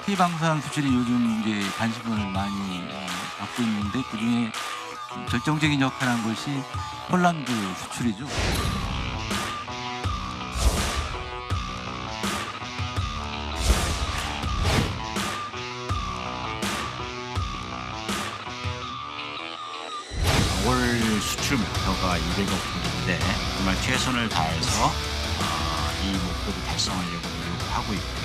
K방산 수출이 요즘 이제 관심을 많이 받고 있는데 그중에 결정적인 역할을 한 것이 폴란드 수출이죠. 올 수출 목표가 200억 불인데 정말 최선을 다해서 이 목표를 달성하려고 노력을 하고 있고요.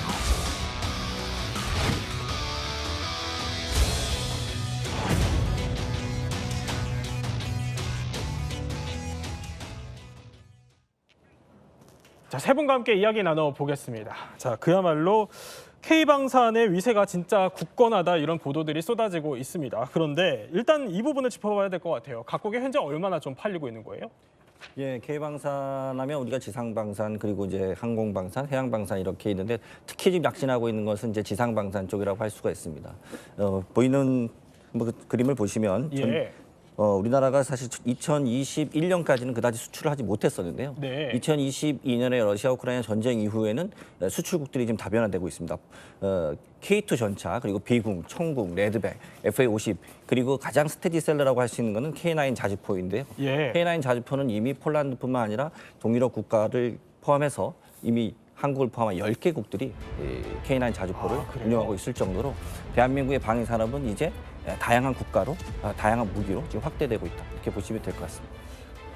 자, 세 분과 함께 이야기 나눠보겠습니다. 자, 그야말로 K방산의 위세가 진짜 굳건하다 이런 보도들이 쏟아지고 있습니다. 그런데 일단 이 부분을 짚어봐야 될 것 같아요. 각국에 현재 얼마나 좀 팔리고 있는 거예요? 예, K방산하면 우리가 지상방산 그리고 이제 항공방산, 해양방산 이렇게 있는데 특히 지금 약진하고 있는 것은 이제 지상방산 쪽이라고 할 수가 있습니다. 보이는 뭐 그림을 보시면 예. 우리나라가 사실 2021년까지는 그다지 수출을 하지 못했었는데요. 네. 2022년에 러시아 우크라이나 전쟁 이후에는 수출국들이 지금 다변화되고 있습니다. K2 전차 그리고 비궁, 청궁, 레드백, FA50 그리고 가장 스테디셀러라고 할 수 있는 것은 K9 자주포인데요. 예. K9 자주포는 이미 폴란드뿐만 아니라 동유럽 국가를 포함해서 이미 한국을 포함한 10개국들이 K9 자주포를 운영하고 있을 정도로 대한민국의 방위 산업은 이제 다양한 국가로, 다양한 무기로 지금 확대되고 있다. 이렇게 보시면 될 것 같습니다.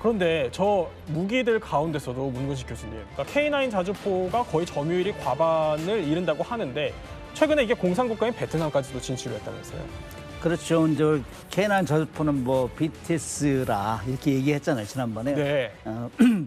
그런데 저 무기들 가운데서도 문근식 교수님, 그러니까 K9 자주포가 거의 점유율이 과반을 이룬다고 하는데 최근에 이게 공산국가인 베트남까지도 진출을 했다면서요? 그렇죠. 이제 K9 자주포는 뭐 BTS라 이렇게 얘기했잖아요 지난번에. 네.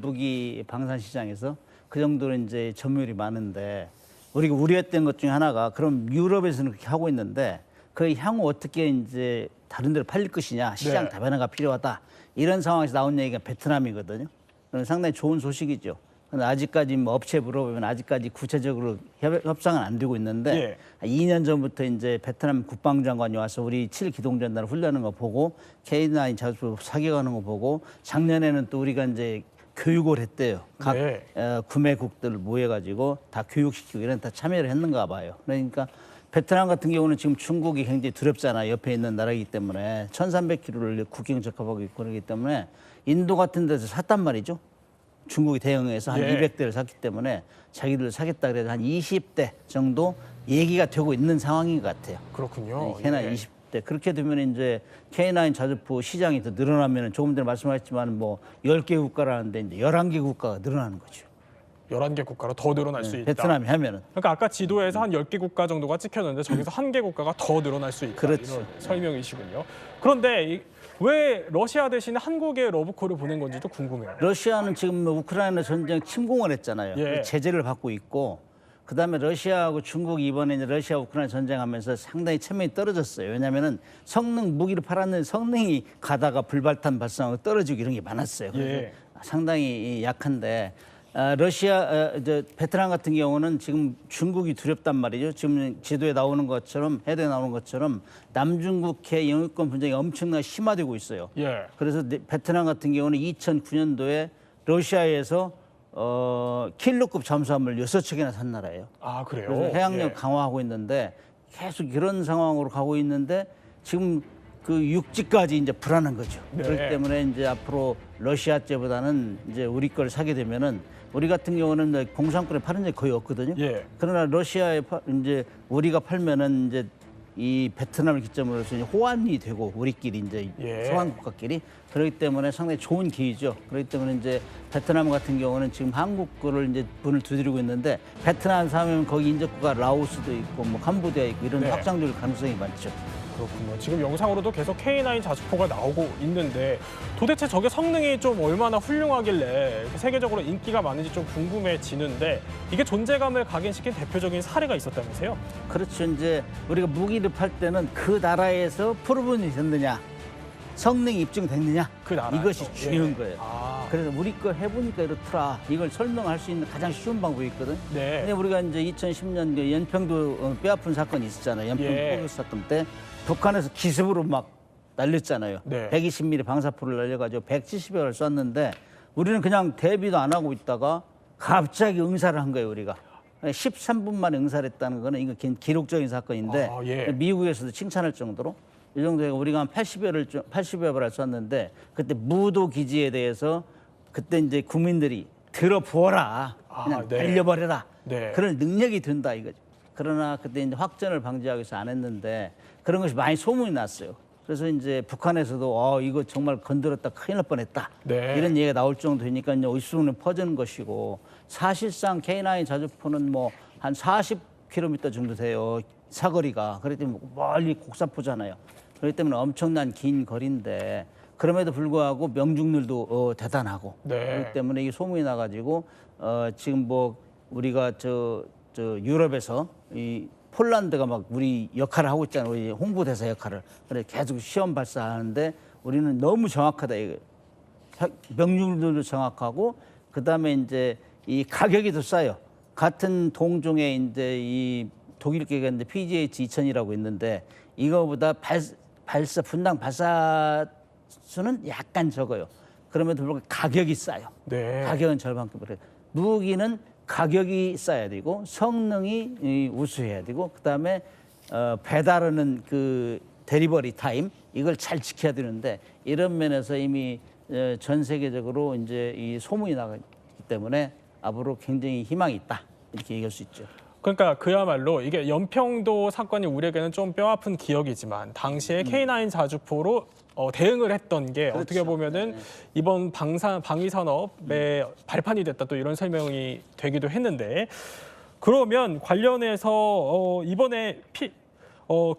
무기 방산 시장에서 그 정도로 이제 점유율이 많은데 우리가 우려했던 것 중에 하나가 그럼 유럽에서는 그렇게 하고 있는데 그 향후 어떻게 이제 다른 데로 팔릴 것이냐 시장 네. 다변화가 필요하다 이런 상황에서 나온 얘기가 베트남이거든요. 그건 상당히 좋은 소식이죠. 근데 아직까지 뭐 업체 물어보면 아직까지 구체적으로 협상은 안 되고 있는데 2년 전부터 이제 베트남 국방장관이 와서 우리 7기동전단을 훈련하는 거 보고 K9 자주포 사격하는 거 보고 작년에는 또 우리가 이제 교육을 했대요. 각 네. 구매국들 모여가지고 다 교육시키고 이런 다 참여를 했는가 봐요. 그러니까 베트남 같은 경우는 지금 중국이 굉장히 두렵잖아요. 옆에 있는 나라이기 때문에 1,300km를 국경 접합하고 있고 그러기 때문에 인도 같은 데서 샀단 말이죠. 중국이 대응해서 한 200대를 샀기 때문에 자기들 사겠다 그래서 한 20대 정도 얘기가 되고 있는 상황인 것 같아요. 그렇군요. K9 20대. 그렇게 되면 이제 K9 자주포 시장이 더 늘어나면 조금 전에 말씀하셨지만 뭐 10개 국가라는데 이제 11개 국가가 늘어나는 거죠. 11개 국가로 더 늘어날 수 있다. 베트남이 하면은. 그러니까 아까 지도에서 한 10개 국가 정도가 찍혔는데 저기서 1개 국가가 더 늘어날 수 있다. 그렇죠. 이런 설명이시군요. 그런데 왜 러시아 대신에 한국에 러브콜을 보낸 건지도 궁금해요. 러시아는 지금 우크라이나 전쟁 침공을 했잖아요. 예. 제재를 받고 있고 그다음에 러시아하고 중국이 이번에 이제 러시아 우크라이나 전쟁하면서 상당히 체면이 떨어졌어요. 왜냐하면은 성능 무기를 팔았는데 성능이 가다가 불발탄 발생하고 떨어지고 이런 게 많았어요. 그래서 예. 상당히 약한데 베트남 같은 경우는 지금 중국이 두렵단 말이죠. 지금 지도에 나오는 것처럼 헤드에 나오는 것처럼 남중국해 영유권 분쟁이 엄청나게 심화되고 있어요. 예. 그래서 베트남 같은 경우는 2009년도에 러시아에서 킬러급 잠수함을 6척이나 산 나라예요. 아, 그래요? 그래서 해양력 예. 강화하고 있는데 계속 이런 상황으로 가고 있는데 지금 그 육지까지 이제 불안한 거죠. 네. 그렇기 때문에 이제 앞으로 러시아제보다는 이제 우리 걸 사게 되면은 우리 같은 경우는 공산권에 파는 게 거의 없거든요. 예. 그러나 러시아에 이제 우리가 팔면은 이제 이 베트남을 기점으로 해서 이제 호환이 되고 우리끼리 이제 소환 국가끼리 그렇기 때문에 상당히 좋은 기회죠. 그렇기 때문에 이제 베트남 같은 경우는 지금 한국 거를 이제 문을 두드리고 있는데 베트남 사면 거기 인접국가 라오스도 있고 뭐 캄보디아 있고 이런 네. 확장될 가능성이 많죠. 그렇군요. 지금 영상으로도 계속 K9 자주포가 나오고 있는데 도대체 저게 성능이 좀 얼마나 훌륭하길래 이렇게 세계적으로 인기가 많은지 좀 궁금해지는데 이게 존재감을 각인시킨 대표적인 사례가 있었다면서요? 그렇죠. 이제 우리가 무기를 팔 때는 그 나라에서 프로븐이 됐느냐, 성능이 입증됐느냐 그 나라에서. 이것이 중요한 거예요. 아, 그래서 우리 거 해보니까 이렇더라. 이걸 설명할 수 있는 가장 쉬운 방법이 있거든. 네. 근데 우리가 이제 2010년 그 연평도 뼈아픈 사건이 있었잖아요. 연평도 포격 사건 때 북한에서 기습으로 막 날렸잖아요. 네. 120mm 방사포를 날려가지고 170여를 쐈는데 우리는 그냥 대비도 안 하고 있다가 갑자기 응사를 한 거예요, 우리가. 13분 만에 응사를 했다는 거는 이거 기록적인 사건인데 아, 예. 미국에서도 칭찬할 정도로 이 정도에 우리가 한 80여 발을 쐈는데 그때 무도 기지에 대해서 그때 이제 국민들이 들어 부어라 그냥 네. 날려버려라 네. 그럴 능력이 든다 이거죠. 그러나 그때 이제 확전을 방지하기 위해서 안 했는데 그런 것이 많이 소문이 났어요. 그래서 이제 북한에서도 이거 정말 건드렸다 큰일 날 뻔했다 네. 이런 얘기가 나올 정도니까 이제 어디서는 퍼지는 것이고 사실상 K9 자주포는 뭐 한 40km 정도 돼요 사거리가. 그렇기 때문에 멀리 곡사포잖아요. 그렇기 때문에 엄청난 긴 거리인데 그럼에도 불구하고 명중률도 대단하고 네. 그렇기 때문에 이게 소문이 나가지고 지금 뭐 우리가 저 유럽에서 이 폴란드가 막 우리 역할을 하고 있잖아요. 우리 홍보대사 역할을. 그래 계속 시험 발사하는데 우리는 너무 정확하다. 이거. 명중률도 정확하고 그다음에 이제 이 가격이 더 싸요. 같은 동종의 이제 이 독일계가 있는데 PGH-2000이라고 있는데 이거보다 분당 발사 수는 약간 적어요. 그럼에도 불구하고 가격이 싸요. 네. 가격은 절반급으로. 무기는 가격이 싸야 되고 성능이 우수해야 되고 그다음에 배달하는 그 데리버리 타임 이걸 잘 지켜야 되는데 이런 면에서 이미 전 세계적으로 이제 이 소문이 나기 때문에 앞으로 굉장히 희망이 있다 이렇게 얘기할 수 있죠. 그러니까 그야말로 이게 연평도 사건이 우리에게는 좀 뼈아픈 기억이지만 당시에 K9 자주포로 대응을 했던 게 그렇죠. 어떻게 보면은 이번 방위 산업의 발판이 됐다 또 이런 설명이 되기도 했는데 그러면 관련해서 이번에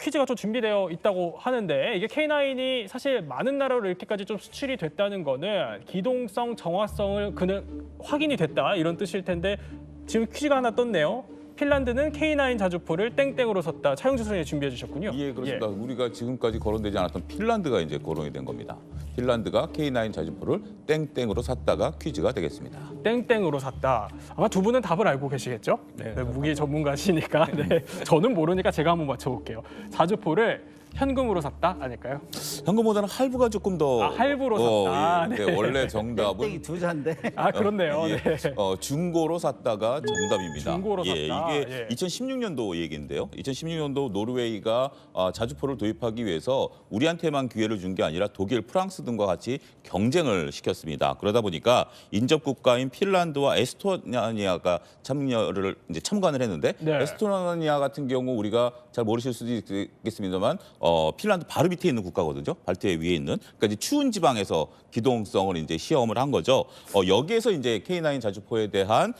퀴즈가 좀 준비되어 있다고 하는데 이게 K9이 사실 많은 나라로 이렇게까지 좀 수출이 됐다는 거는 기동성, 정확성을 그냥 확인이 됐다 이런 뜻일 텐데 지금 퀴즈가 하나 떴네요. 핀란드는 K9 자주포를 땡땡으로 섰다. 차영주 선생님이 준비해 주셨군요. 예, 그렇습니다. 우리가 지금까지 거론되지 않았던 핀란드가 이제 거론이 된 겁니다. 핀란드가 K9 자주포를 땡땡으로 샀다가 퀴즈가 되겠습니다. 땡땡으로 샀다. 아마 두 분은 답을 알고 계시겠죠? 네, 무기 전문가시니까. 네. 저는 모르니까 제가 한번 맞춰볼게요. 자주포를 현금으로 샀다? 아닐까요? 현금보다는 할부가 조금 더 할부로 샀다. 네, 원래 정답은 땡땡이 두 잔데. 아, 그렇네요. 예, 네. 중고로 샀다가 정답입니다. 중고로 샀다. 이게 예. 2016년도 얘기인데요. 2016년도 노르웨이가 자주포를 도입하기 위해서 우리한테만 기회를 준 게 아니라 독일, 프랑스 등과 같이 경쟁을 시켰습니다. 그러다 보니까 인접 국가인 핀란드와 에스토니아가 참관을 했는데 네. 에스토니아 같은 경우 우리가 잘 모르실 수도 있겠습니다만 핀란드 바로 밑에 있는 국가거든요. 발트해 위에 있는. 그러니까 이제 추운 지방에서 기동성을 이제 시험을 한 거죠. 여기에서 이제 K9 자주포에 대한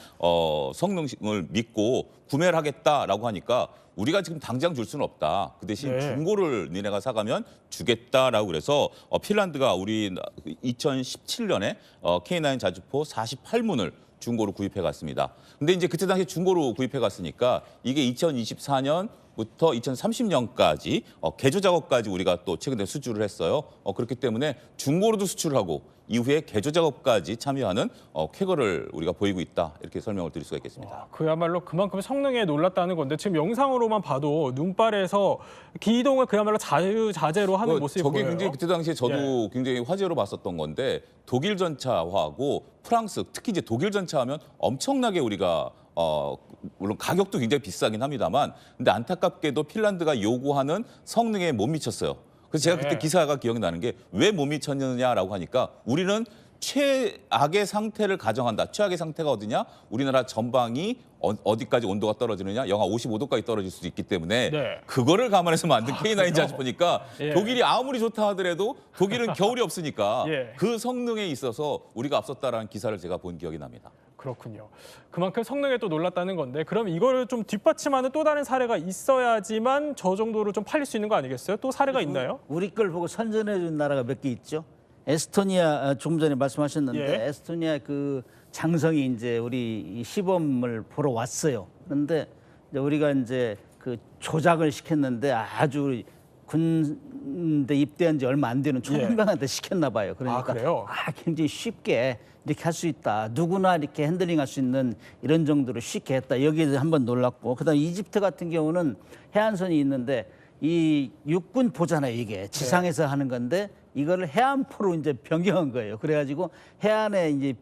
성능을 믿고 구매를 하겠다라고 하니까 우리가 지금 당장 줄 수는 없다. 그 대신 네. 중고를 니네가 사가면 주겠다라고 그래서 핀란드가 우리 2017년에 K9 자주포 48문을 중고로 구입해 갔습니다. 근데 이제 그때 당시 중고로 구입해 갔으니까 이게 2024년 부터 2030년까지 개조 작업까지 우리가 또 최근에 수주를 했어요. 그렇기 때문에 중고로도 수출하고 이후에 개조 작업까지 참여하는 쾌거를 우리가 보이고 있다. 이렇게 설명을 드릴 수가 있겠습니다. 그야말로 그만큼 성능에 놀랐다는 건데 지금 영상으로만 봐도 눈발에서 기동을 그야말로 자유자재로 하는 모습이 저게 보여요. 굉장히 그때 당시에 저도 굉장히 화제로 봤었던 건데 독일 전차하고 프랑스 특히 이제 독일 전차하면 엄청나게 우리가 물론 가격도 굉장히 비싸긴 합니다만 근데 안타깝게도 핀란드가 요구하는 성능에 못 미쳤어요. 그래서 제가 그때 네. 기사가 기억이 나는 게 왜 못 미쳤느냐라고 하니까 우리는 최악의 상태를 가정한다. 최악의 상태가 어디냐? 우리나라 전방이 어디까지 온도가 떨어지느냐? 영하 55도까지 떨어질 수도 있기 때문에 네. 그거를 감안해서 만든 K9 자주포니까 예. 독일이 아무리 좋다 하더라도 독일은 겨울이 없으니까 예. 그 성능에 있어서 우리가 앞섰다라는 기사를 제가 본 기억이 납니다. 그렇군요. 그만큼 성능에 또 놀랐다는 건데 그럼 이거를 좀 뒷받침하는 또 다른 사례가 있어야지만 저 정도로 좀 팔릴 수 있는 거 아니겠어요? 또 사례가 있나요? 우리 걸 보고 선전해 준 나라가 몇 개 있죠. 에스토니아 조금 전에 말씀하셨는데 예. 에스토니아 그 장성이 이제 우리 이 시범을 보러 왔어요. 그런데 이제 우리가 이제 그 조작을 시켰는데 아주 군대 입대한 지 얼마 안 되는 초등병한테 시켰나 봐요. 그러니까 그래요? 굉장히 쉽게 이렇게 할 수 있다. 누구나 이렇게 핸들링할 수 있는 이런 정도로 쉽게 했다. 여기에 한번 놀랐고 그다음 이집트 같은 경우는 해안선이 있는데 이 육군 보잖아요. 이게 지상에서 하는 건데 이거를 해안포로 이제 변경한 거예요. 그래가지고 해안에 이제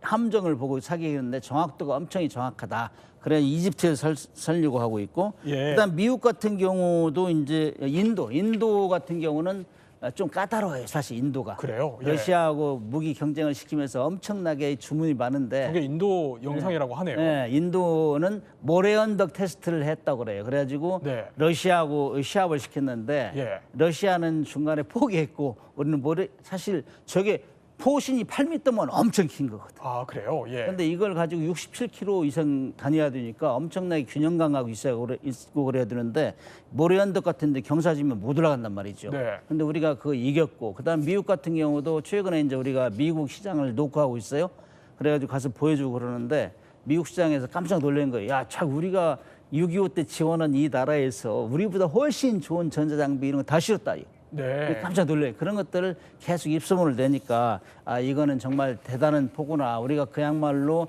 함정을 보고 사격했는데 정확도가 엄청 정확하다. 그래 이집트에서 살려고 하고 있고, 예. 그다음 미국 같은 경우도 이제 인도 같은 경우는 좀 까다로워요. 사실 인도가. 그래요? 예. 러시아하고 무기 경쟁을 시키면서 엄청나게 주문이 많은데. 저게 인도 영상이라고 하네요. 네, 인도는 모래 언덕 테스트를 했다고 그래요. 그래가지고 네. 러시아하고 시합을 시켰는데 예. 러시아는 중간에 포기했고 우리는 사실 저게 포신이 8m면 엄청 긴 거거든. 아, 그래요? 예. 근데 이걸 가지고 67km 이상 다녀야 되니까 엄청나게 균형 감각이 있고 그래야 되는데 모래 언덕 같은 데 경사지면 못 올라간단 말이죠. 네. 근데 우리가 그거 이겼고, 그다음 미국 같은 경우도 최근에 이제 우리가 미국 시장을 녹화하고 있어요. 그래가지고 가서 보여주고 그러는데 미국 시장에서 깜짝 놀란 거예요. 야, 참 우리가 6.25 때 지원한 이 나라에서 우리보다 훨씬 좋은 전자장비 이런 거 다 실었다. 네. 깜짝 놀래요. 그런 것들을 계속 입소문을 내니까 아, 이거는 정말 대단한 포구나. 우리가 그야말로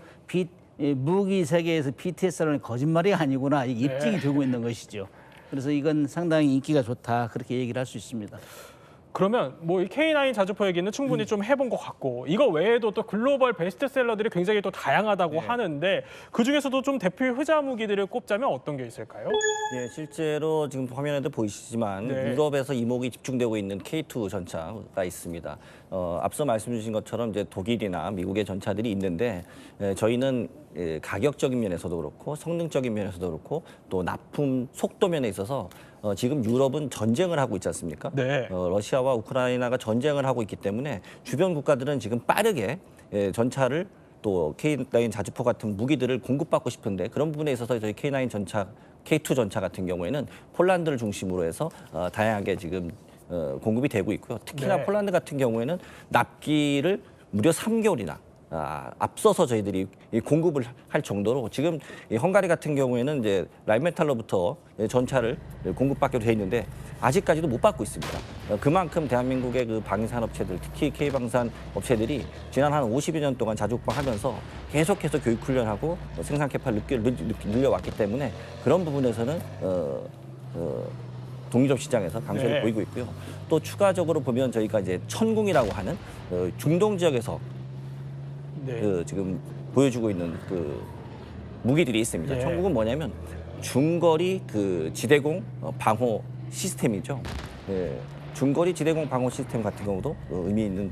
무기 세계에서 BTS라는 거짓말이 아니구나. 이게 입증이 되고 있는 것이죠. 그래서 이건 상당히 인기가 좋다. 그렇게 얘기를 할 수 있습니다. 그러면 뭐 이 K9 자주포 얘기는 충분히 좀 해본 것 같고, 이거 외에도 또 글로벌 베스트셀러들이 굉장히 또 다양하다고 하는데 그 중에서도 좀 대표의 흑자 무기들을 꼽자면 어떤 게 있을까요? 예, 실제로 지금 화면에도 보이시지만 네. 유럽에서 이목이 집중되고 있는 K2 전차가 있습니다. 앞서 말씀 주신 것처럼 이제 독일이나 미국의 전차들이 있는데 저희는 가격적인 면에서도 그렇고 성능적인 면에서도 그렇고 또 납품 속도 면에 있어서 지금 유럽은 전쟁을 하고 있지 않습니까? 네. 러시아와 우크라이나가 전쟁을 하고 있기 때문에 주변 국가들은 지금 빠르게 전차를 또 K9 자주포 같은 무기들을 공급받고 싶은데 그런 부분에 있어서 저희 K9 전차, K2 전차 같은 경우에는 폴란드를 중심으로 해서 다양하게 지금 공급이 되고 있고요. 특히나 네. 폴란드 같은 경우에는 납기를 무려 3개월이나 앞서서 저희들이 공급을 할 정도로 지금 이 헝가리 같은 경우에는 이제 라인메탈로부터 전차를 공급받기로 돼 있는데 아직까지도 못 받고 있습니다. 그만큼 대한민국의 그 방위산업체들, 특히 K방산 업체들이 지난 한 50여 년 동안 자주국방하면서 계속해서 교육 훈련하고 생산 캐파를 늘려왔기 때문에 그런 부분에서는 동유럽 시장에서 강세를 네. 보이고 있고요. 또 추가적으로 보면 저희가 이제 천궁이라고 하는 중동 지역에서 네. 지금 보여주고 있는 그 무기들이 있습니다. 예. 천국은 뭐냐면 중거리 그 지대공 방호 시스템이죠. 예, 중거리 지대공 방호 시스템 같은 경우도 의미 있는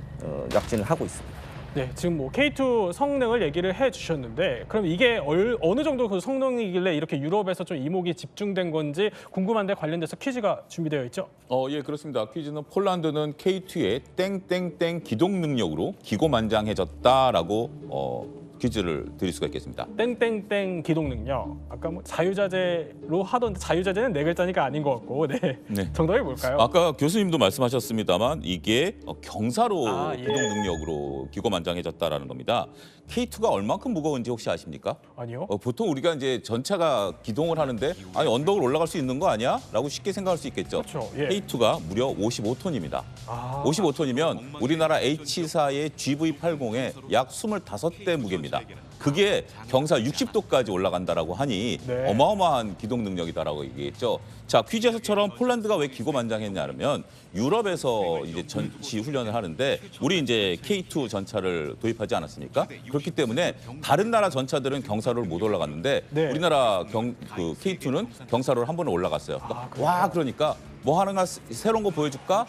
약진을 하고 있습니다. 네, 지금 뭐 K2 성능을 얘기를 해주셨는데, 그럼 이게 어느 정도 그 성능이길래 이렇게 유럽에서 좀 이목이 집중된 건지 궁금한데 관련돼서 퀴즈가 준비되어 있죠? 예, 그렇습니다. 퀴즈는 폴란드는 K2의 땡땡땡 기동 능력으로 기고만장해졌다라고 퀴즈를 드릴 수가 있겠습니다. 땡땡땡 기동 능력. 아까 뭐 자유자재로 하던데 자유자재는 네 글자니까 아닌 것 같고, 네. 네. 정답이 뭘까요? 아까 교수님도 말씀하셨습니다만 이게 경사로 예. 기동 능력으로 기고만장해졌다라는 겁니다. K2가 얼만큼 무거운지 혹시 아십니까? 아니요. 보통 우리가 이제 전차가 기동을 하는데 아니 언덕을 올라갈 수 있는 거 아니야? 라고 쉽게 생각할 수 있겠죠. 그렇죠. 예. K2가 무려 55톤입니다. 아. 55톤이면 우리나라 H4의 GV80의 약 25대 무게입니다. 그게 경사 60도까지 올라간다라고 하니 네. 어마어마한 기동 능력이다라고 얘기했죠. 자, 퀴즈에서처럼 폴란드가 왜 기고만장했냐면 유럽에서 이제 전시 훈련을 하는데 우리 이제 K2 전차를 도입하지 않았습니까? 그렇기 때문에 다른 나라 전차들은 경사로를 못 올라갔는데 네. 우리나라 그 K2는 경사로를 한 번에 올라갔어요. 와, 그러니까 뭐 하나 새로운 거 보여줄까?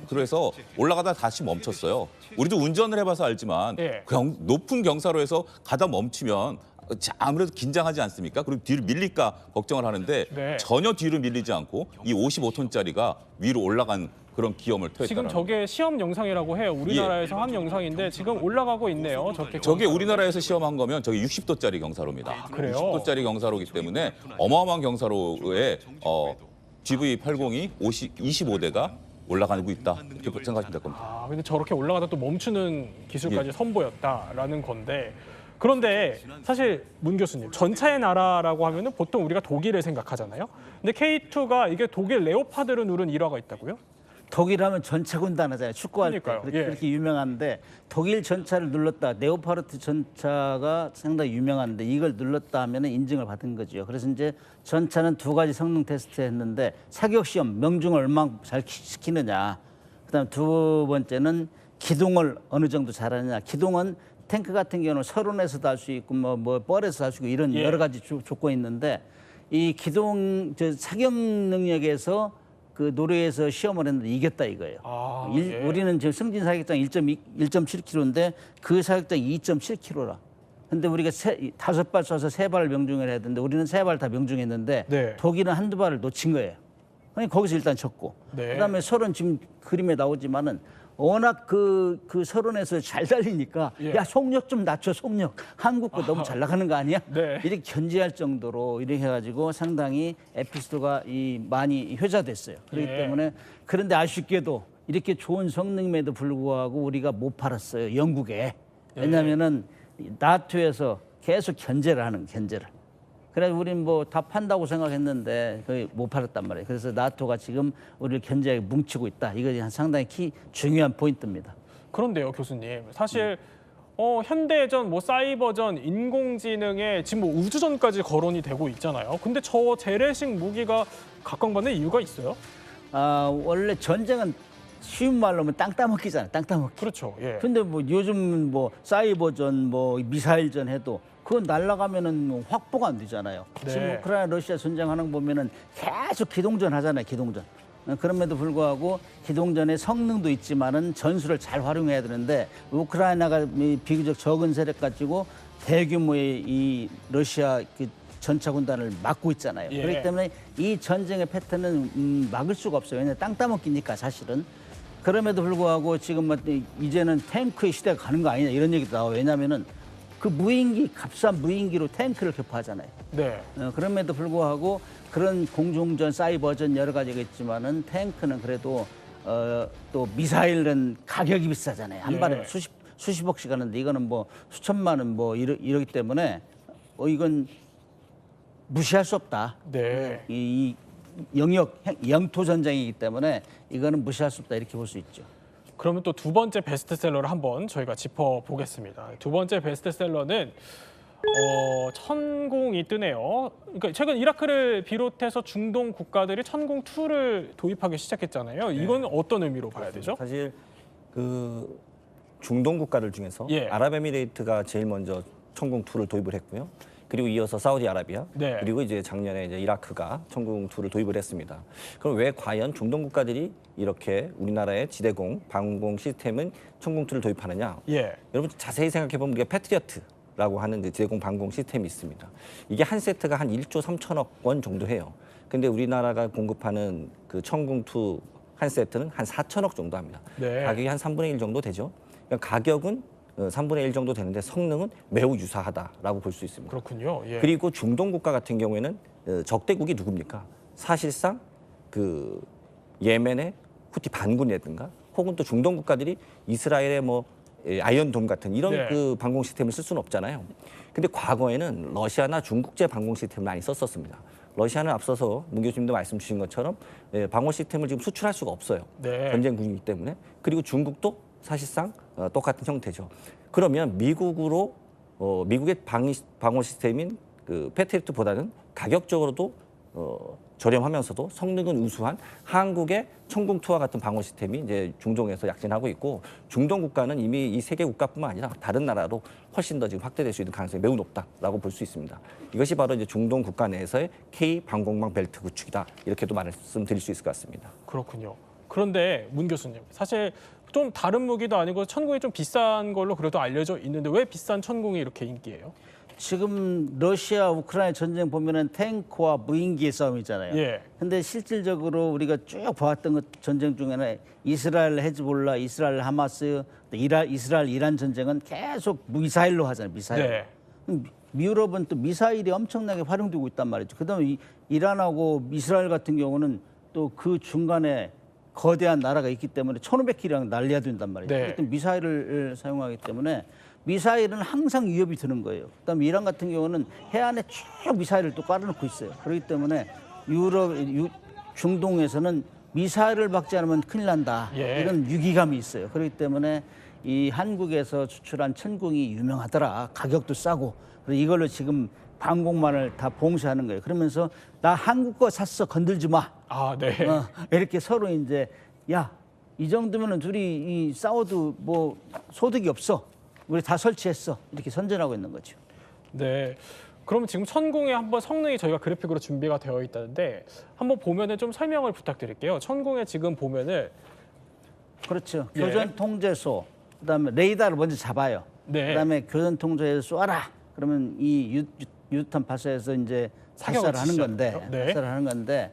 그래서 올라가다 다시 멈췄어요. 우리도 운전을 해봐서 알지만 예. 높은 경사로에서 가다 멈추면 아무래도 긴장하지 않습니까? 그리고 뒤로 밀릴까 걱정을 하는데 네. 전혀 뒤로 밀리지 않고 이 55톤짜리가 위로 올라간 그런 기염을 토했다는 지금 저게 시험 영상이라고 해요. 우리나라에서 한 영상인데 지금 올라가고 있네요. 저게 우리나라에서 시험한 거면 저게 60도짜리 경사로입니다. 그래요? 60도짜리 경사로기 때문에 어마어마한 경사로에 GV80이 25대가 올라가고 있다. 이렇게 생각하시면 될 겁니다. 아, 근데 저렇게 올라가다 또 멈추는 기술까지 선보였다라는 건데, 그런데 사실 문 교수님, 전차의 나라라고 하면은 보통 우리가 독일을 생각하잖아요. 근데 K2가 이게 독일 레오파드를 누른 일화가 있다고요? 독일 하면 전차 군단 하잖아요. 축구할 때 그러니까요. 그렇게 유명한데 독일 전차를 눌렀다. 네오파르트 전차가 상당히 유명한데 이걸 눌렀다 하면 인증을 받은 거죠. 그래서 이제 전차는 두 가지 성능 테스트 했는데 사격 시험 명중을 얼마나 잘 시키느냐. 그다음 두 번째는 기동을 어느 정도 잘하느냐. 기동은 탱크 같은 경우는 서론에서도 할 수 있고 뭐 뻘에서 할 수 있고 이런 예. 여러 가지 조건이 있는데 이 사격 능력에서 그 노르웨이에서 시험을 했는데 이겼다 이거예요. 아, 예. 우리는 지금 승진 사격장 1.7km인데 그 사격장 2.7km라. 근데 우리가 5발 쏴서 3발을 명중을 해야 되는데 우리는 3발 다 명중했는데 네. 독일은 한두 발을 놓친 거예요. 그러니까 거기서 일단 졌고. 네. 그다음에 서론 지금 그림에 나오지만은 워낙 그 서론에서 잘 달리니까 예. 야 속력 좀 낮춰 속력 한국 거 너무 잘 나가는 거 아니야? 네. 이렇게 견제할 정도로 이렇게 해가지고 상당히 에피소드가 많이 효자됐어요. 그렇기 예. 때문에 그런데 아쉽게도 이렇게 좋은 성능임에도 불구하고 우리가 못 팔았어요 영국에. 왜냐하면은 나토에서 계속 견제를. 그래서 우리는 뭐 다 판다고 생각했는데 거의 못 팔았단 말이에요. 그래서 나토가 지금 우리를 견제하게 뭉치고 있다. 이거 상당히 중요한 포인트입니다. 그런데요, 교수님. 사실 현대전, 뭐 사이버전, 인공지능에 지금 뭐 우주전까지 거론이 되고 있잖아요. 근데 저 재래식 무기가 각광받는 이유가 있어요? 원래 전쟁은 쉬운 말로 하면 땅 따먹기잖아요. 땅 따먹기. 그렇죠. 예. 근데 뭐 요즘 뭐 사이버전, 뭐 미사일전 해도 그건 날아가면은 뭐 확보가 안 되잖아요. 네. 지금 우크라이나 러시아 전쟁하는 거 보면은 계속 기동전 하잖아요. 기동전. 그럼에도 불구하고 기동전의 성능도 있지만은 전술을 잘 활용해야 되는데 우크라이나가 비교적 적은 세력 가지고 대규모의 이 러시아 그 전차 군단을 막고 있잖아요. 예. 그렇기 때문에 이 전쟁의 패턴은 막을 수가 없어요. 왜냐하면 땅 따먹기니까 사실은. 그럼에도 불구하고 지금 뭐 이제는 탱크의 시대가 가는 거 아니냐 이런 얘기도 나와요. 왜냐하면은 그 무인기, 값싼 무인기로 탱크를 격파하잖아요. 네. 그럼에도 불구하고 그런 공중전, 사이버전 여러 가지가 있지만은 탱크는 그래도 또 미사일은 가격이 비싸잖아요. 한 예. 발에 수십억씩 하는데 이거는 뭐 수천만 원 뭐 이러기 때문에 이건 무시할 수 없다. 네. 이 영토 전쟁이기 때문에 이거는 무시할 수 없다 이렇게 볼 수 있죠. 그러면 또 두 번째 베스트셀러를 한번 저희가 짚어보겠습니다. 두 번째 베스트셀러는 천공이 뜨네요. 그러니까 최근 이라크를 비롯해서 중동 국가들이 천공2를 도입하기 시작했잖아요. 이건 어떤 의미로 봐야 되죠? 사실 그 중동 국가들 중에서 예. 아랍에미레이트가 제일 먼저 천공2를 도입을 했고요. 그리고 이어서 사우디아라비아, 네. 그리고 이제 작년에 이제 이라크가 천공2를 도입을 했습니다. 그럼 왜 과연 중동 국가들이 이렇게 우리나라의 지대공 방공 시스템은 천공2를 도입하느냐? 예. 여러분 자세히 생각해 보면 우리가 패트리어트라고 하는 이제 지대공 방공 시스템이 있습니다. 이게 한 세트가 한 1조 3천억 원 정도 해요. 근데 우리나라가 공급하는 그 천공2 한 세트는 한 4천억 정도 합니다. 네. 가격이 한 3분의 1 정도 되죠. 그러니까 가격은 3분의 1 정도 되는데 성능은 매우 유사하다라고 볼 수 있습니다. 그렇군요. 예. 그리고 중동 국가 같은 경우에는 적대국이 누굽니까? 사실상 그 예멘의 후티 반군이라든가 혹은 또 중동 국가들이 이스라엘의 뭐 아이언돔 같은 이런 네. 그 방공 시스템을 쓸 수는 없잖아요. 근데 과거에는 러시아나 중국제 방공 시스템을 많이 썼었습니다. 러시아는 앞서서 문 교수님도 말씀 주신 것처럼 방어 시스템을 지금 수출할 수가 없어요. 네. 전쟁국이기 때문에. 그리고 중국도 사실상 똑같은 형태죠. 그러면 미국으로 미국의 방어 시스템인 그 패트리어트보다는 가격적으로도 저렴하면서도 성능은 우수한 한국의 천공2와 같은 방어 시스템이 이제 중동에서 약진하고 있고 중동 국가는 이미 이 세 개 국가뿐만 아니라 다른 나라로 훨씬 더 지금 확대될 수 있는 가능성이 매우 높다라고 볼 수 있습니다. 이것이 바로 이제 중동 국가 내에서의 K 방공망 벨트 구축이다 이렇게도 말씀드릴 수 있을 것 같습니다. 그렇군요. 그런데 문 교수님, 사실 좀 다른 무기도 아니고 천공이 좀 비싼 걸로 그래도 알려져 있는데 왜 비싼 천공이 이렇게 인기예요? 지금 러시아 우크라이나 전쟁 보면은 탱크와 무인기의 싸움이잖아요. 예. 근데 실질적으로 우리가 쭉 봐왔던 전쟁 중에는 이스라엘 헤즈볼라, 이스라엘 하마스, 이스라엘 이란 전쟁은 계속 미사일로 하잖아요. 미사일. 네. 유럽은 또 미사일이 엄청나게 활용되고 있단 말이죠. 그다음에 이란하고 이스라엘 같은 경우는 또 그 중간에 거대한 나라가 있기 때문에 1,500km랑 난리가 된단 말이죠. 네. 그렇기 때문에 미사일을 사용하기 때문에 미사일은 항상 위협이 드는 거예요. 그다음에 이란 같은 경우는 해안에 쭉 미사일을 또 깔아놓고 있어요. 그렇기 때문에 중동에서는 미사일을 막지 않으면 큰일 난다. 예. 이런 위기감이 있어요. 그렇기 때문에 이 한국에서 수출한 천공이 유명하더라. 가격도 싸고. 그래서 이걸로 지금 방공만을 다 봉쇄하는 거예요. 그러면서 나 한국 거 샀어. 건들지 마. 아, 네. 이렇게 서로 이제 야, 이 정도면은 둘이 싸워도 뭐 소득이 없어. 우리 다 설치했어. 이렇게 선전하고 있는 거죠. 네. 그럼 지금 천공에 한번 성능이 저희가 그래픽으로 준비가 되어 있다는데 한번 보면은 좀 설명을 부탁드릴게요. 천공에 지금 보면은 그렇죠. 예. 교전 통제소, 그다음에 레이더를 먼저 잡아요. 네. 그다음에 교전 통제소 쏴라. 그러면 이 유탄 발사해서 이제 사격을 발사를 하는 건데, 지시하는 거예요? 네. 발사를 하는 건데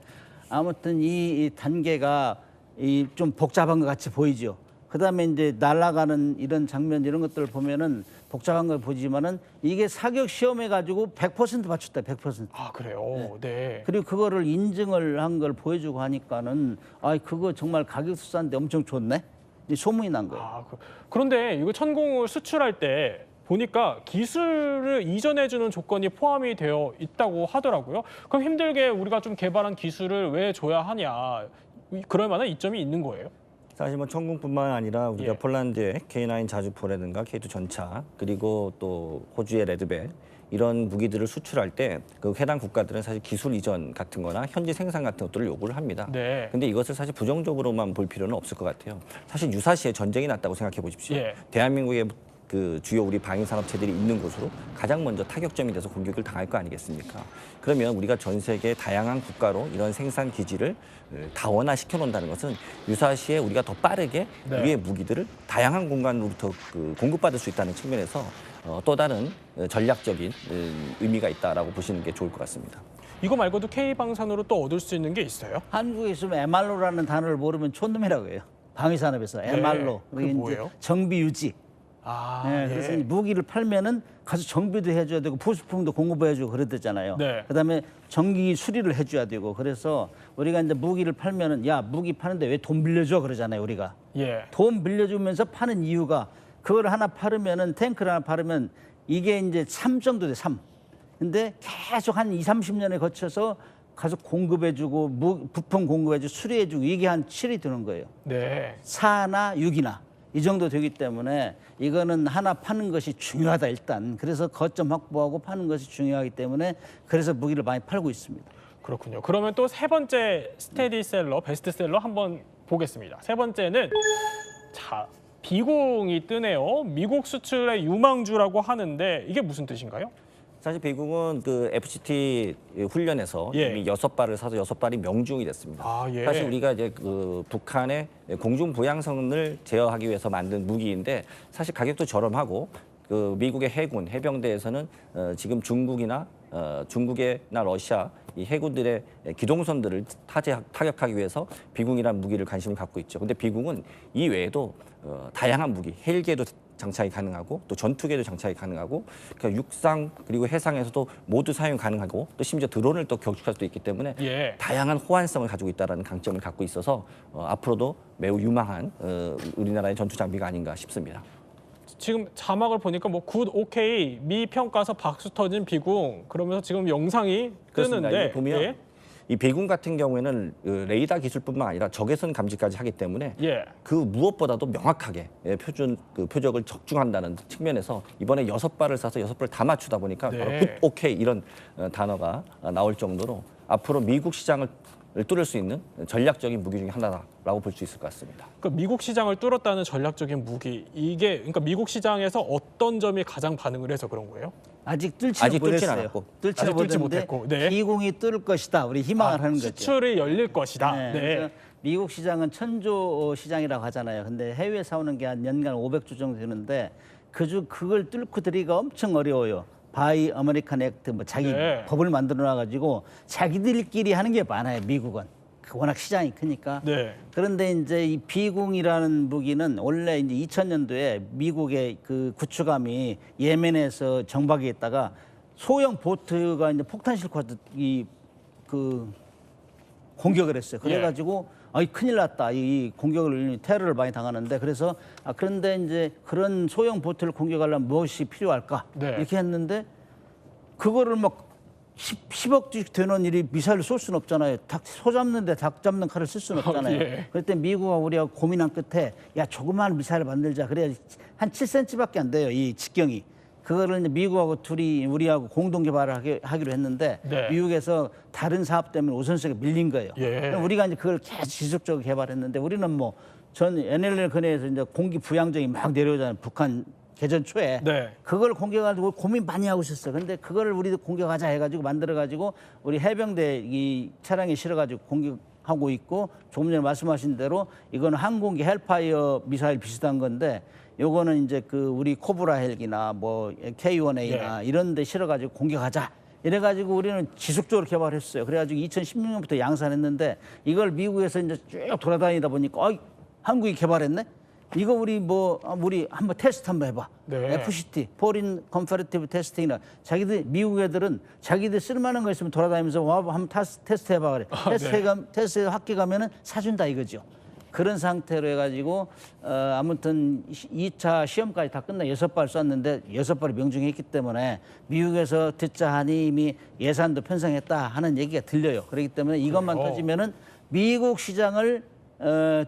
아무튼 이 단계가 이 좀 복잡한 것 같이 보이죠. 그다음에 이제 날아가는 이런 장면 이런 것들을 보면은 복잡한 걸 보지만은 이게 사격 시험해 가지고 100% 맞췄다. 100%. 아 그래요. 네. 그리고 그거를 인증을 한 걸 보여주고 하니까는 아 그거 정말 가격도 싼데 엄청 좋네. 이 소문이 난 거예요. 아, 그런데 이거 천공을 수출할 때 보니까 기술을 이전해주는 조건이 포함이 되어 있다고 하더라고요. 그럼 힘들게 우리가 좀 개발한 기술을 왜 줘야 하냐? 그럴 만한 이점이 있는 거예요? 사실 뭐 천궁뿐만 아니라 우리가 예. 폴란드의 K9 자주포라든가 K2 전차 그리고 또 호주의 레드벨 이런 무기들을 수출할 때 그 해당 국가들은 사실 기술 이전 같은 거나 현지 생산 같은 것들을 요구를 합니다. 네. 근데 이것을 사실 부정적으로만 볼 필요는 없을 것 같아요. 사실 유사시에 전쟁이 났다고 생각해 보십시오. 예. 대한민국의 그 주요 우리 방위 산업체들이 있는 곳으로 가장 먼저 타격점이 돼서 공격을 당할 거 아니겠습니까? 그러면 우리가 전 세계 다양한 국가로 이런 생산 기지를 다원화시켜 놓는다는 것은 유사시에 우리가 더 빠르게 네. 우리의 무기들을 다양한 공간으로부터 공급받을 수 있다는 측면에서 또 다른 전략적인 의미가 있다라고 보시는 게 좋을 것 같습니다. 이거 말고도 K방산으로 또 얻을 수 있는 게 있어요? 한국에 있으면 MR로라는 단어를 모르면 촌놈이라고 해요. 방위산업에서 MR로. 그게 뭐예요? 정비 유지. 아, 네, 예. 그래서 이 무기를 팔면은 가서 정비도 해줘야 되고 부수품도 공급해주고 그랬댔잖아요. 네. 그다음에 정기 수리를 해줘야 되고 그래서 우리가 이제 무기를 팔면은 야 무기 파는데 왜 돈 빌려줘 그러잖아요 우리가. 예. 돈 빌려주면서 파는 이유가 그걸 하나 팔으면은 탱크를 하나 팔으면 이게 이제 3 정도 돼 3. 근데 계속 한 2, 30년에 거쳐서 가서 공급해주고 부품 공급해주고 수리해주고 이게 한 7이 드는 거예요. 네. 4나 6이나 이 정도 되기 때문에 이거는 하나 파는 것이 중요하다 일단. 그래서 거점 확보하고 파는 것이 중요하기 때문에 그래서 무기를 많이 팔고 있습니다. 그렇군요. 그러면 또 세 번째 스테디셀러, 베스트셀러 한번 보겠습니다. 세 번째는 자 비공이 뜨네요. 미국 수출의 유망주라고 하는데 이게 무슨 뜻인가요? 사실 미국은 그 FCT 훈련에서 예. 이미 6발을 사서 6발이 명중이 됐습니다. 아, 예. 사실 우리가 이제 그 북한의 공중 보양성을 제어하기 위해서 만든 무기인데 사실 가격도 저렴하고 그 미국의 해군 해병대에서는 지금 중국이나 러시아 이 해군들의 기동선들을 타격하기 위해서 비공이라는 무기를 관심을 갖고 있죠. 근데 비공은 이 외에도 다양한 무기, 헬기에도 장착이 가능하고 또 전투기에도 장착이 가능하고 그러니까 육상 그리고 해상에서도 모두 사용 가능하고 또 심지어 드론을 또 격추할 수도 있기 때문에 예. 다양한 호환성을 가지고 있다는 강점을 갖고 있어서 앞으로도 매우 유망한 우리나라의 전투 장비가 아닌가 싶습니다. 지금 자막을 보니까 뭐 굿, 오케이, 미 평가서 박수 터진 비공 그러면서 지금 영상이 그렇습니다. 뜨는데 이거 보면 예. 이 배군 같은 경우에는 레이더 기술뿐만 아니라 적외선 감지까지 하기 때문에 예. 그 무엇보다도 명확하게 표적을 적중한다는 측면에서 이번에 6발을 사서 6발을 다 맞추다 보니까 네. 바로 굿, 오케이 이런 단어가 나올 정도로 앞으로 미국 시장을 뚫을 수 있는 전략적인 무기 중에 하나라고 볼 수 있을 것 같습니다. 그 미국 시장을 뚫었다는 전략적인 무기 이게 그러니까 미국 시장에서 어떤 점이 가장 반응을 해서 그런 거예요? 아직 뚫지는 못했어요. 않았고. 뚫지는 아직 뚫지 못했는데 못했고, 네. 비공이 뚫을 것이다. 우리 희망을 하는 거죠. 수출이 열릴 것이다. 네. 그래서 미국 시장은 천조 시장이라고 하잖아요. 근데 해외 사오는 게 한 연간 500조 정도 되는데 그걸 뚫고 들이기가 엄청 어려워요. 바이 아메리칸 액트 뭐 자기 네. 법을 만들어 놔 가지고 자기들끼리 하는 게 많아요. 미국은. 워낙 시장이 크니까. 네. 그런데 이제 이 비공이라는 무기는 원래 이제 2000년도에 미국의 그 구축함이 예멘에서 정박에 있다가 소형 보트가 이제 폭탄 싣고 그 공격을 했어요. 그래가지고 아이 큰일 났다. 이 공격을 테러를 많이 당하는데 그래서 그런데 이제 그런 소형 보트를 공격하려면 무엇이 필요할까? 네. 이렇게 했는데 그거를 막 10억씩 되는 일이 미사일을 쏠 수는 없잖아요. 소 잡는데 닭 잡는 칼을 쓸 수는 없잖아요. 예. 그때 미국하고 우리가 고민한 끝에 야 조그마한 미사일을 만들자. 그래야 한 7cm밖에 안 돼요. 이 직경이. 그거를 이제 미국하고 둘이 우리하고 공동 개발을 하기로 했는데 네. 미국에서 다른 사업 때문에 우선순위가 밀린 거예요. 예. 우리가 이제 그걸 계속 지속적으로 개발했는데 우리는 뭐 전 NLL 근해에서 이제 공기 부양정이 막 내려오잖아요. 북한 개전 초에 네. 그걸 공격하고 고민 많이 하고 있었어요. 근데 그걸 우리도 공격하자 해가지고 만들어가지고 우리 해병대 이 차량에 실어가지고 공격하고 있고 조금 전에 말씀하신 대로 이거는 항공기 헬파이어 미사일 비슷한 건데 요거는 이제 그 우리 코브라 헬기나 뭐 K1A나 이런 데 실어가지고 공격하자. 이래가지고 우리는 지속적으로 개발했어요. 그래가지고 2016년부터 양산했는데 이걸 미국에서 이제 쭉 돌아다니다 보니까 한국이 개발했네? 이거 우리 한번 테스트 한번 해봐. 네. FCT, Foreign Comparative Testing이나 자기들 미국 애들은 자기들 쓸만한 거 있으면 돌아다니면서 와 한번 테스트 해봐 그래. 테스트 학교 가면은 사준다 이거죠. 그런 상태로 해가지고 아무튼 2차 시험까지 다 끝나 6발 쐈는데 6발이 명중했기 때문에 미국에서 듣자 하니 이미 예산도 편성했다 하는 얘기가 들려요. 그렇기 때문에 이것만 따지면은 미국 시장을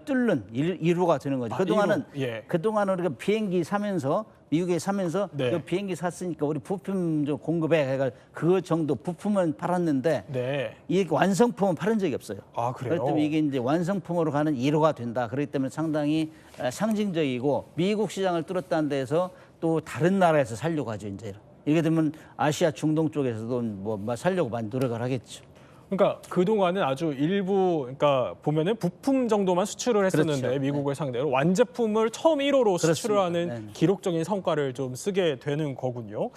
뚫는 일부가 되는 거죠. 그동안은 그동안은 우리가 비행기 사면서 미국에 사면서 그 비행기 샀으니까 우리 부품 좀 공급해 해가 그 정도 부품은 팔았는데 이 완성품은 팔은 적이 없어요. 아, 그래요? 그렇기 때문에 이게 이제 완성품으로 가는 1호가 된다. 그렇기 때문에 상당히 상징적이고 미국 시장을 뚫었다는 데서 또 다른 나라에서 살려고 하죠. 이제 이게 되면 아시아 중동 쪽에서도 뭐 살려고 많이 노력을 하겠죠. 그러니까 그동안은 아주 일부, 그러니까 보면은 부품 정도만 수출을 했었는데 그렇죠. 미국을 상대로 완제품을 처음 1호로 수출을 그렇습니다. 하는 기록적인 성과를 좀 쓰게 되는 거군요.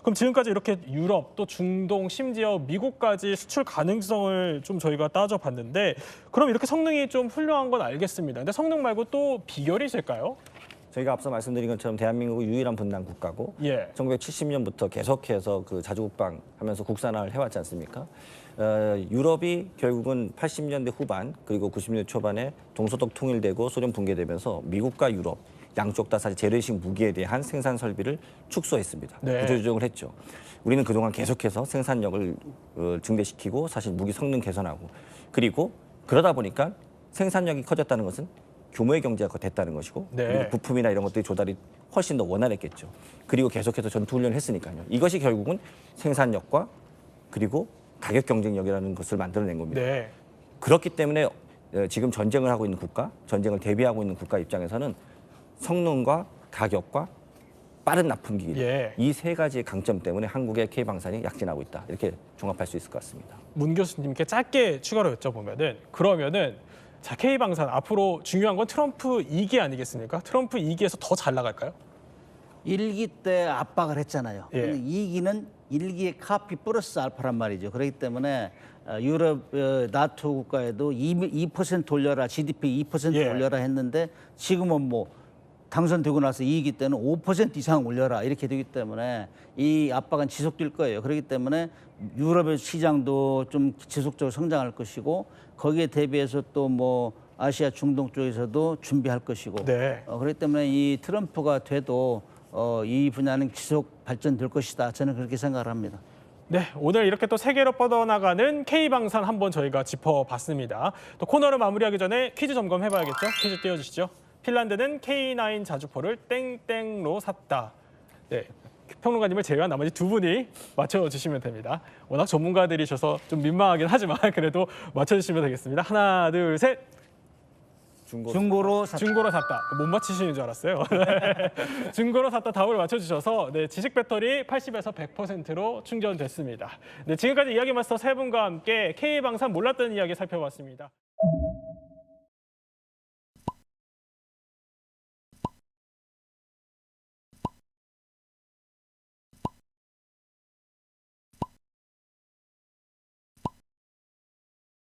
그럼 지금까지 이렇게 유럽, 또 중동, 심지어 미국까지 수출 가능성을 좀 저희가 따져봤는데 그럼 이렇게 성능이 좀 훌륭한 건 알겠습니다. 근데 성능 말고 또 비결이 있을까요? 저희가 앞서 말씀드린 것처럼 대한민국은 유일한 분단 국가고 1970년부터 계속해서 그 자주국방 하면서 국산화를 해왔지 않습니까? 유럽이 결국은 80년대 후반 그리고 90년대 초반에 동서독 통일되고 소련 붕괴되면서 미국과 유럽 양쪽 다 사실 재래식 무기에 대한 생산 설비를 축소했습니다. 구조조정을 했죠. 우리는 그동안 계속해서 생산력을 증대시키고 사실 무기 성능 개선하고 그리고 그러다 보니까 생산력이 커졌다는 것은 규모의 경제가 됐다는 것이고 그리고 부품이나 이런 것들이 조달이 훨씬 더 원활했겠죠. 그리고 계속해서 전투훈련을 했으니까요. 이것이 결국은 생산력과 그리고 가격 경쟁력이라는 것을 만들어낸 겁니다. 그렇기 때문에 지금 전쟁을 하고 있는 국가, 전쟁을 대비하고 있는 국가 입장에서는 성능과 가격과 빠른 납품기기 이 세 가지의 강점 때문에 한국의 K방산이 약진하고 있다. 이렇게 종합할 수 있을 것 같습니다. 문 교수님께 짧게 추가로 여쭤보면은 그러면은 자, K방산 앞으로 중요한 건 트럼프 2기 아니겠습니까? 트럼프 2기에서 더 잘 나갈까요? 1기 때 압박을 했잖아요. 2기는 1기의 카피 플러스 알파란 말이죠. 그렇기 때문에 유럽 나토 국가에도 2% 올려라, GDP 2% 올려라 했는데 지금은 뭐 당선되고 나서 2기 때는 5% 이상 올려라 이렇게 되기 때문에 이 압박은 지속될 거예요. 그렇기 때문에 유럽의 시장도 좀 지속적으로 성장할 것이고 거기에 대비해서 또 뭐 아시아 중동 쪽에서도 준비할 것이고 그렇기 때문에 이 트럼프가 돼도 이 분야는 지속 발전될 것이다. 저는 그렇게 생각을 합니다. 네, 오늘 이렇게 또 세계로 뻗어나가는 K방산 한번 저희가 짚어봤습니다. 또 코너를 마무리하기 전에 퀴즈 점검해봐야겠죠? 퀴즈 띄워주시죠. 핀란드는 K9 자주포를 땡땡로 샀다. 네, 평론가님을 제외한 나머지 두 분이 맞춰주시면 됩니다. 워낙 전문가들이셔서 좀 민망하긴 하지만 그래도 맞춰주시면 되겠습니다. 하나, 둘, 셋. 중고로 샀다. 못 맞히시는 줄 알았어요. 중고로 샀다 답을 맞춰주셔서 지식 배터리 80에서 100%로 충전됐습니다. 지금까지 이야기 마스터 세 분과 함께 K방산 몰랐던 이야기 살펴봤습니다.